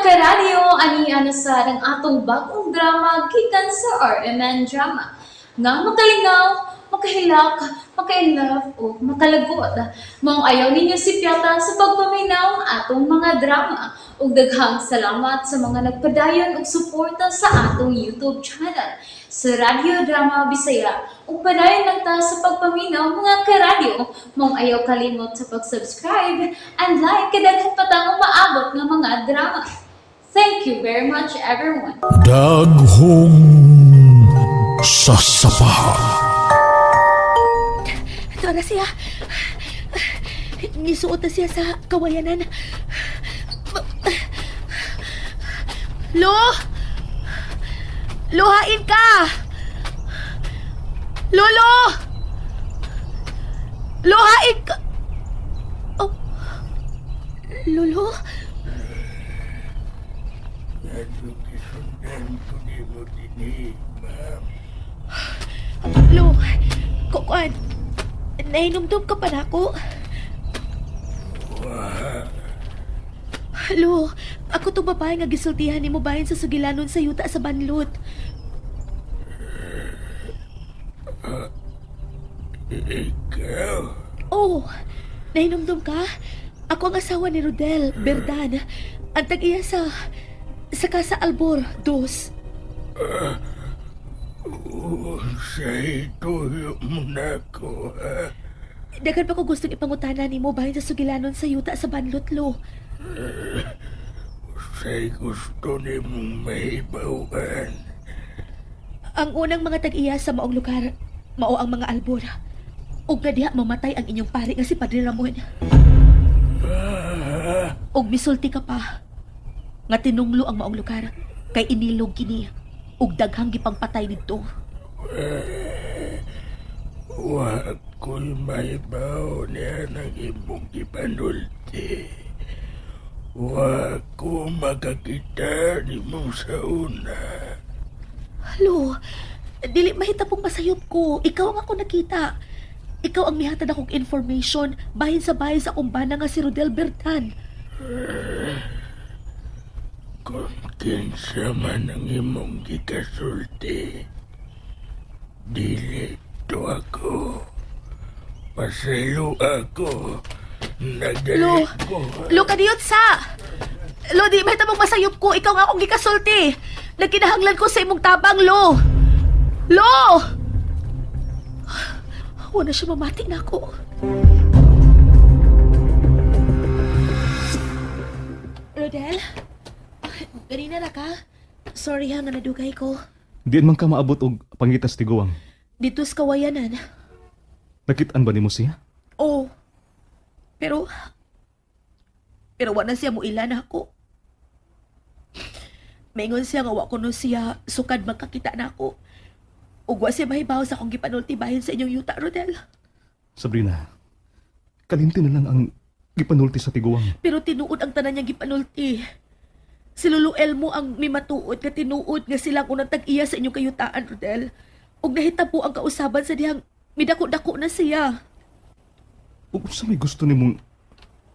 karadyo, aniya na sa ng atong bagong drama gikan sa RMN Drama. Nga makalingaw, makahilak, maka-inlove, o makalagod. Maong ayaw ninyo si Piata sa pagpaminaw ang atong mga drama. Ug daghang salamat sa mga nagpadayon ug suporta sa atong YouTube channel sa Radyo Drama Bisaya. Ug padayon lang ta sa pagpaminaw mga karadyo. Maong ayaw kalimot sa pag-subscribe and like kadaghan pa tang maabot nga mga drama. Thank you very much everyone. Daghong sasapaha. Ito na siya. Nisuot na siya sa kawayanan. Lo! Luhain ka! Lolo! Luhain ka! Oh. Lolo? Lo, kukuan. Nainumdum ka pa na ako. Lo, ako to babae nga gisultihan ni mo bahin sa sugilanon sa yuta sa banlot. Ikaw? Oh, nainumdum ka? Ako ang asawa ni Rodel, Berdan. Ang tag-iya sa Casa Albor, 2. Sa ituyo mo na ko, ha? Dagan pa ko gustong ipangutana ni mo bahin sa sugilanon sa yuta sa banlot, Lo. Sa'y gusto ni mong mahibawan. Ang unang mga tag-iya sa maong lugar, mao ang mga albor. Ug na diha mamatay ang inyong pari nga si Padre Ramon. Ug misulti ka pa nga tinunglo ang maong lugar kay inilog kini ug daghang gipangpatay didto. Wa ko'y mahibaw niya ng imong ipanulti. Wa ko makakita ni mong sa una. Lo, dili mahita pong masayop ko. Ikaw ang ako nakita. Ikaw ang mihatad akong information bahin sa bahay sa akong bana nga si Rodel Bertan. Kung kinsa man ang imong gikasulti, dili to ako. Pasalo ako. Lo, Nagalit ko. Lo, kadiyot sa! Lo, di mahita pong masayop ko. Ikaw nga akong gikasulti. Nagkinahanglan ko sa imong tabang, Lo. Lo! Wala siya mamati na ako. Rodel? Ganina na ka? Sorry ha nga nadugay ko. Diin man ka maabot og pangitas tiguang. Dito sa kawayanan. Nakitaan ba nimo siya? Oh. Pero wala siya mo ilan ako. Maingon siya nga wa ko no siya sukad magkakita na ako. Ug wa siya mahibaw sa akong gipanulti bahin sa inyong yuta, Rodel. Sabrina, kalimti na lang ang gipanulti sa tiguang. Pero tinuod ang tanan niyang gipanulti. Si Lolo Elmo ang mimatuod nga tinuod nga silang unang tag-iya sa inyong kayutaan, Rodel. Ug nahitabo ang kausaban sa dihang midako-dako na siya. Ug sa may gusto nimong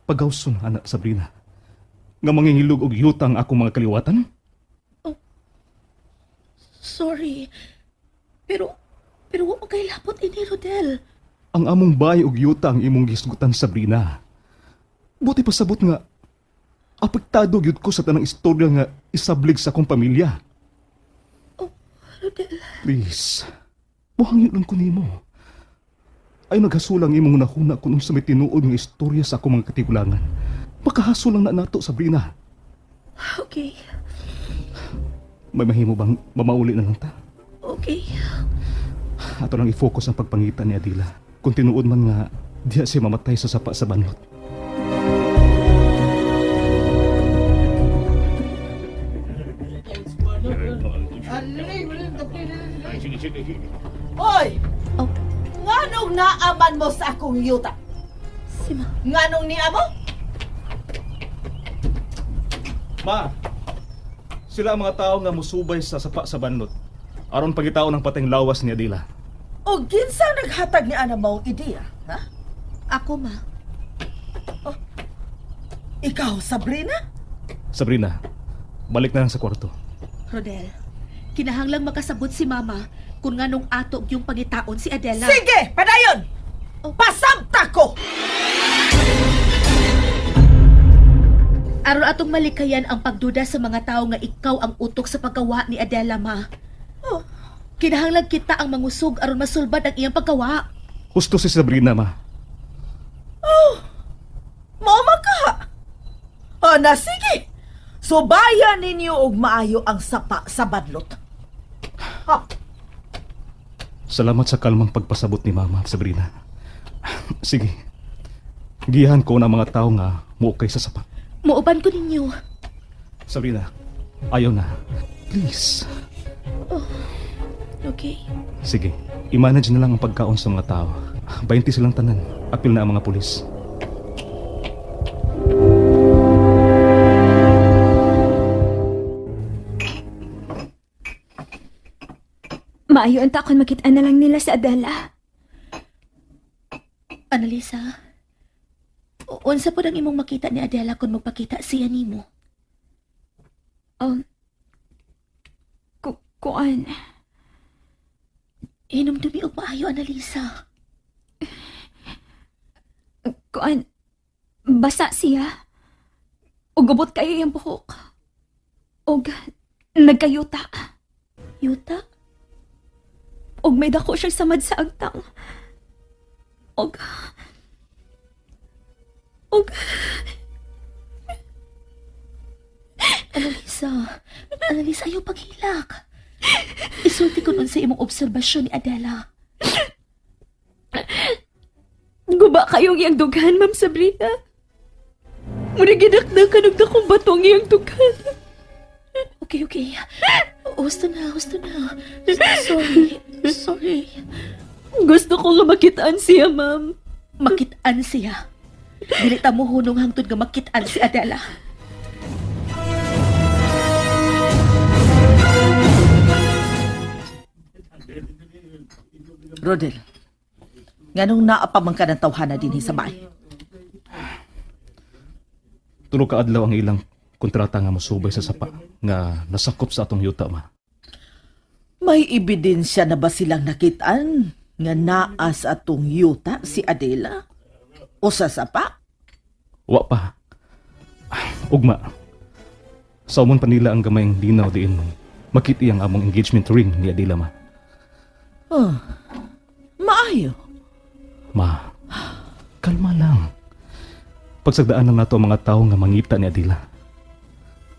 pagawson, anak Sabrina, nga mangingilog og yuta ang akong mga kaliwatan? Sorry. Pero wa mo kay lapot ini, Rodel. Ang among bahay og yuta ang imong gisgutan, Sabrina. Buti pasabot nga apektado gyud ko sa tanang istorya nga isablig sa akong pamilya. Rodel. Please, buhangin lang ko nimo. Ay naghasulang imong nahuna kung sa may tinuod nga istorya sa akong mga katigulangan. Makahasulang na nato, Sabrina. Okay. May mahimo bang mamauli na lang ta? Okay. Ato lang i-focus ang pagpangitan ni Adila. Kung tinuod man nga, diya siya mamatay sa sapa sa banlot. Oy! Oh, Nganong naaman mo sa akong yuta? si Ma. Nganong niya mo? Ma, sila ang mga tao nga musubay sa sapa sa banlot. Aron pagitao ng pateng lawas ni Adila. O ginsa naghatag ni ana mong ideya, ha? Ako, Ma. Ikaw, Sabrina? Sabrina, Balik na lang sa kwarto. Rodel, kinahanglang makasabot si Mama kung nganong ato yung pangitaon si Adela. Sige, padayon! Pasabta ko! Aron atong malikayan ang pagduda sa mga tao nga ikaw ang utok sa paggawa ni Adela, Ma. Oh. Kinahanglan kita ang mangusog aron masulbad ang iyang paggawa. Husto si Sabrina, ma. Mama ka! Na sige! Subayan ninyo og maayo ang sapa sa badlot. Ha? Salamat sa kalmang pagpasabot ni Mama at Sabrina. Sige. Giyahan ko na mga tao nga muukay sa sapa. Muuban ko ninyo. Sabrina, ayaw na. Please. Okay. Sige, i-manage na lang ang pagkaon sa mga tao. 20 silang tanan. Apil na ang mga pulis. Maayo ang takon makita na lang nila sa Adela. Annalisa, unsa po ang imong makita ni Adela kung magpakita siya nimo? Kuan. Hinumdumi og maayo, Annalisa. Kuan. Basa siya. O gubot kayo yung buhok. O nagkayuta. Yuta? O may dako siya samad sa agtang. O Annalisa, ayaw paghilak. Isulti ko nun sa imong obserbasyon ni Adela. guba kayong iyang dugan, Ma'am Sabrina. Muna ginakdakan og dakong batong iyang dugan. Okay. Husto na. Sorry. Gusto ko nga makitaan siya, Ma'am. Makitaan siya. Dili ta mo hunong hangtod nga makitaan si Adela. Rodel, nganong naapamang ka ng tawhana din sa bahay? Tulo ka adlaw ang ilang kontrata nga mosubay sa sapa nga nasakop sa atong yuta, ma. May ebidensya na ba silang nakitaan nga naas atong yuta si Adela? O sa sapa? Wa pa. Ugma. Sa umon pa nila ang gamayng linaw diin makiti ang among engagement ring ni Adela, ma. Maayo. Ma, kalma lang. Pagsagdaan na nato ang mga tao nga mangita ni Adela.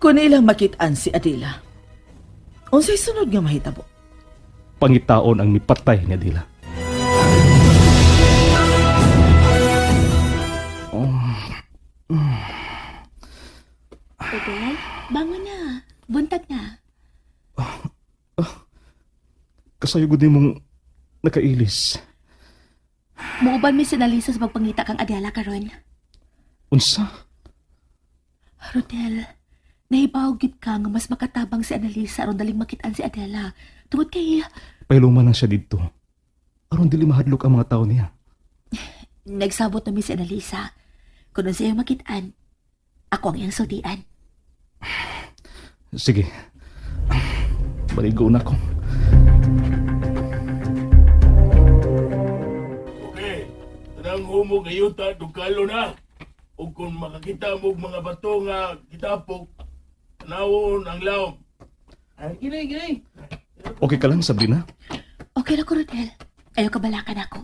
Kung ilang makitaan si Adela, unsay sunod nga mahitabo? Pangitaon ang mipatay ni Adela. Rodel, bangon na. Buntag na. Kasayod ni mong nakailis. Muuban mi si Annalisa sa pagpangita kang Adela karon. Unsa? Rodel, nahibaw gid ka nga mas makatabang si Annalisa aron daling makitaan si Adela. Tungod kay Pailuman lang siya dito. Aron dili mahadlok ang mga tao niya. nagsabot na mi si Annalisa. Kung nun siya makitaan, ako ang iyang sultian. Sige. Baligo na ko. Okay, tanang humo kayo ta, dugkalo na. O kung makakita mo mga bato nga kitapok, tanawon ang laom. Ginay. Okay ka lang, Sabrina? Okay ra ko, Rodel. Ayaw kabalakan ako.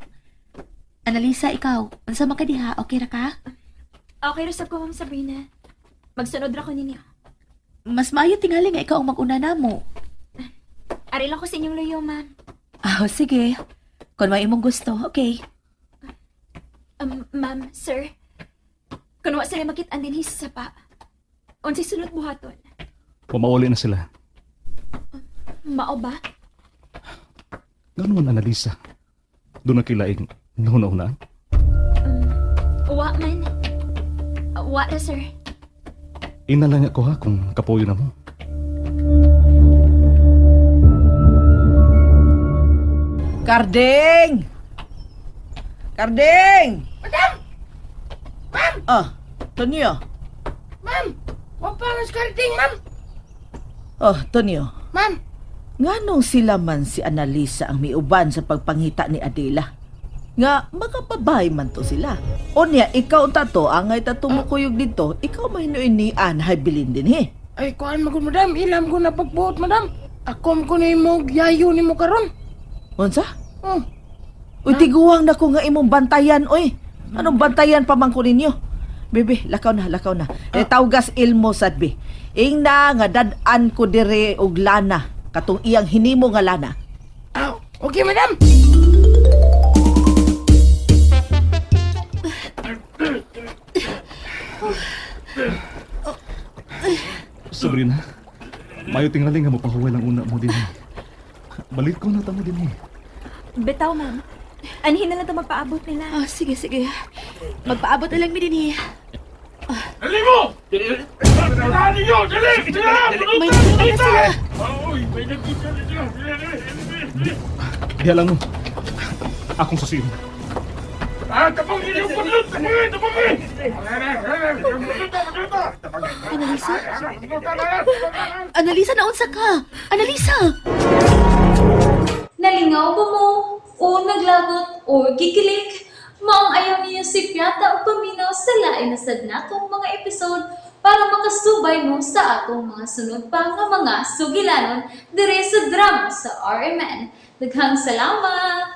Annalisa, ikaw, unsa man ka diha? Okay ra ka? Okay, Rusab ko, Ma'am Sabrina. Magsunod ra ko ninyo. Mas maayo tingali nga ikaw ang mag-una na mo. Ari lang ko sa inyong luyo, Ma'am. Sige. Kung may imong gusto, okay. Ma'am, sir. Kung wa sila makitaan din sa sapa, unsay sunod buhaton? Pumawali na sila. Mao ba? Ganoon, Annalisa? Doon na kilaing nahuna-una? Wa man. Wa ra, sir. Inalang ako ha kung kapuyo na mo. Karding! Madam! Ma'am! Tanyo. Ma'am! Wapangas karding, ma'am! Oh, Tonyo, Ma'am, nganong sila man si Annalisa ang miuban sa pagpangita ni Adela? Nga, makapabay man to sila. O niya, ikaw tato, angay tato mo kuyog dito, ikaw mahinuin ni Anahay bilin din he. ay kuan magud madam, ilam ko na pagbuot madam. Akom ko ni mo yayo ni mo karon. Unsa? Oh, Uy, tiguwang na ko nga imong bantayan, oy. Anong bantayan pa man ko ninyo? Bebe, lakaw na, lakaw na. Tawgas ilmo sadbi. Ing na nga dadan ko dire og lana, katong iyang hinimo nga lana. okay madam. Sabrina, mayo tingaling nga mo pahuway lang una mo din. Balik ko na tamo din. Betaw, ma'am. Anhin na lang ito magpaabot nila. Ah, sige, sige. Magpaabot na lang mi din eh. Dali mo! Dali ninyo! Dali! May nakita na sila. Uy, may nakita na sila! Dali! Diya lang mo. Akong susiyo. Tapang ninyo! Tapang! Tapang! Annalisa? Annalisa, naunsa ka? Annalisa! Nalingaw ba mo? O naglagot? O gikilik? Maong ayaw niya si Piata o paminaw sa lain na sadna kong mga episode para makasubay mo sa atong mga sunod pa nga mga sugilanon dire sa drama sa RMN. Daghang salamat!